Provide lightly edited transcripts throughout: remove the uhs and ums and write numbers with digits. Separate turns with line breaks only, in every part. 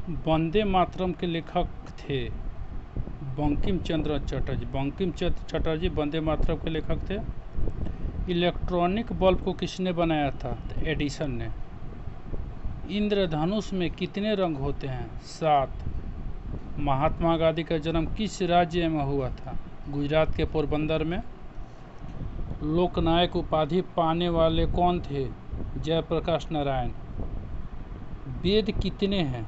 वंदे मातरम के लेखक थे बंकिम चंद्र चटर्जी। बंकिम चंद्र चटर्जी वंदे मातरम के लेखक थे। इलेक्ट्रॉनिक बल्ब को किसने बनाया था? तो एडिसन ने। इंद्रधनुष में कितने रंग होते हैं? 7। महात्मा गांधी का जन्म किस राज्य में हुआ था? गुजरात के पोरबंदर में। लोकनायक उपाधि पाने वाले कौन थे? जयप्रकाश नारायण। वेद कितने हैं?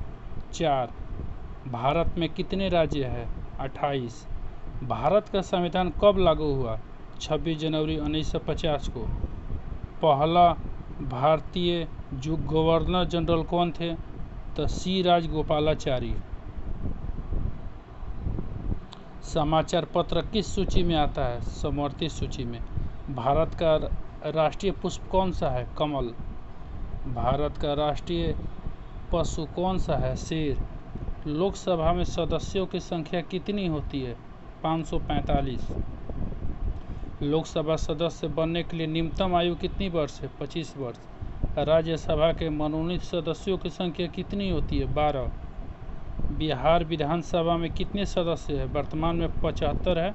4। भारत में कितने राज्य हैं? 28। भारत का संविधान कब लागू हुआ? 26 जनवरी 1950 को। पहला भारतीय जो गवर्नर जनरल कौन थे? तो सी राजगोपालाचारी। समाचार पत्र किस सूची में आता है? समवर्ती सूची में। भारत का राष्ट्रीय पुष्प कौन सा है? कमल। भारत का राष्ट्रीय पशु कौन सा है? शेर। लोकसभा में सदस्यों की संख्या कितनी होती है? 545। लोकसभा सदस्य बनने के लिए न्यूनतम आयु कितनी वर्ष है? 25 वर्ष। राज्यसभा के मनोनीत सदस्यों की संख्या कितनी होती है? 12। बिहार विधानसभा में कितने सदस्य हैं? वर्तमान में 75 है।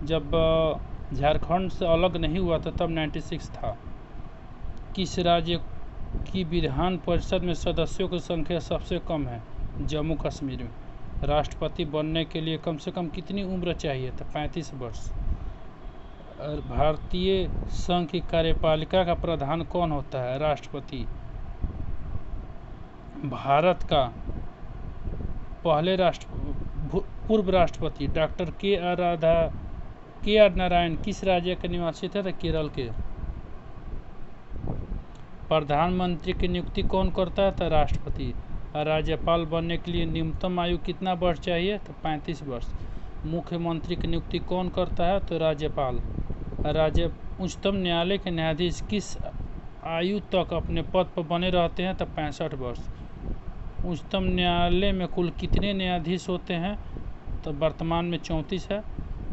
जब झारखंड से अलग नहीं हुआ था तब 96 था। किस राज्य की विधान परिषद में सदस्यों की संख्या सबसे कम है? जम्मू कश्मीर में। राष्ट्रपति बनने के लिए कम से कम कितनी उम्र चाहिए? तो 35 वर्ष। भारतीय संघ की कार्यपालिका का प्रधान कौन होता है? राष्ट्रपति। भारत का पहले पूर्व राष्ट्रपति डॉक्टर के आर नारायण किस राज्य के निवासी थे? तो केरल के। प्रधानमंत्री की नियुक्ति कौन करता है? तो राष्ट्रपति। राज्यपाल बनने के लिए न्यूनतम आयु कितना वर्ष चाहिए? तो 35 वर्ष। मुख्यमंत्री की नियुक्ति कौन करता है? तो राज्यपाल। उच्चतम न्यायालय के न्यायाधीश किस आयु तक अपने पद पर बने रहते हैं? तो 65 वर्ष। उच्चतम न्यायालय में कुल कितने न्यायाधीश होते हैं? तो वर्तमान में 34 है।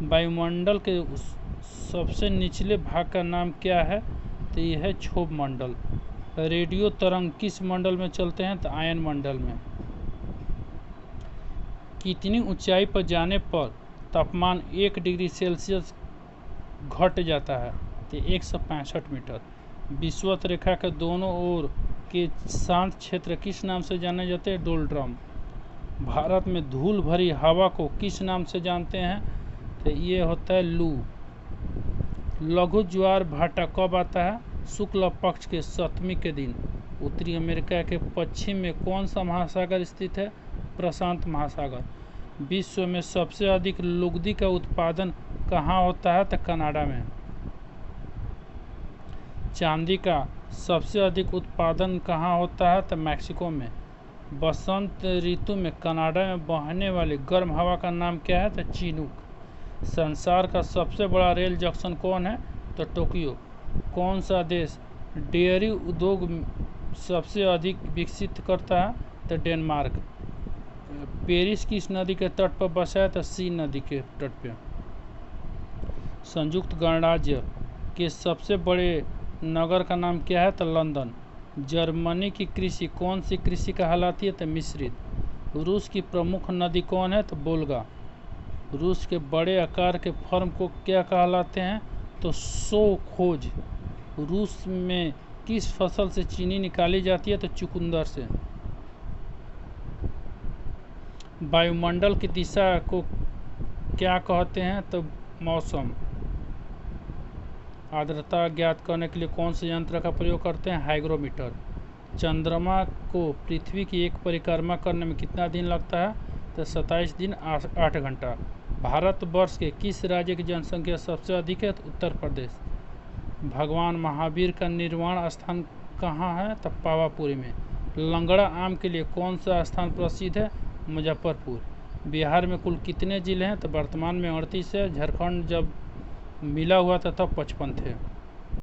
वायुमंडल के सबसे निचले भाग का नाम क्या है? तो यह है क्षोभ मंडल। रेडियो तरंग किस मंडल में चलते हैं? तो आयन मंडल में। कितनी ऊंचाई पर जाने पर तापमान 1 डिग्री सेल्सियस घट जाता है? तो 165 मीटर। विषुवत रेखा के दोनों ओर के शांत क्षेत्र किस नाम से जाने जाते हैं? डोलड्रम। भारत में धूल भरी हवा को किस नाम से जानते हैं? तो ये होता है लू। लघु ज्वार भाटा कब आता है? शुक्ल पक्ष के 7वीं के दिन। उत्तरी अमेरिका के पश्चिम में कौन सा महासागर स्थित है? प्रशांत महासागर। विश्व में सबसे अधिक लुगदी का उत्पादन कहाँ होता है? तो कनाडा में। चांदी का सबसे अधिक उत्पादन कहाँ होता है? तो मैक्सिको में। बसंत ऋतु में कनाडा में बहने वाली गर्म हवा का नाम क्या है? तो चिनूक। संसार का सबसे बड़ा रेल जंक्शन कौन है? तो टोक्यो। कौन सा देश डेयरी उद्योग सबसे अधिक विकसित करता है? तो डेनमार्क। पेरिस किस नदी के तट पर बसा है? तो सी नदी के तट पर। संयुक्त गणराज्य के सबसे बड़े नगर का नाम क्या है? तो लंदन। जर्मनी की कृषि कौन सी कृषि कहलाती है? तो मिश्रित। रूस की प्रमुख नदी कौन है? तो वोल्गा। रूस के बड़े आकार के फर्म को क्या कहलाते हैं? तो सोखोज। रूस में किस फसल से चीनी निकाली जाती है? तो चुकंदर से। वायुमंडल की दिशा को क्या कहते हैं? तो मौसम। आर्द्रता ज्ञात करने के लिए कौन से यंत्र का प्रयोग करते हैं? हाइग्रोमीटर। चंद्रमा को पृथ्वी की एक परिक्रमा करने में कितना दिन लगता है? तो 27 दिन 8 घंटा। भारतवर्ष के किस राज्य की जनसंख्या सबसे अधिक है? तो उत्तर प्रदेश। भगवान महावीर का निर्वाण स्थान कहाँ है? तो पावापुरी में। लंगड़ा आम के लिए कौन सा स्थान प्रसिद्ध है? मुजफ्फरपुर। बिहार में कुल कितने जिले हैं? तो वर्तमान में 38 है। झारखंड जब मिला हुआ था तब 55 थे।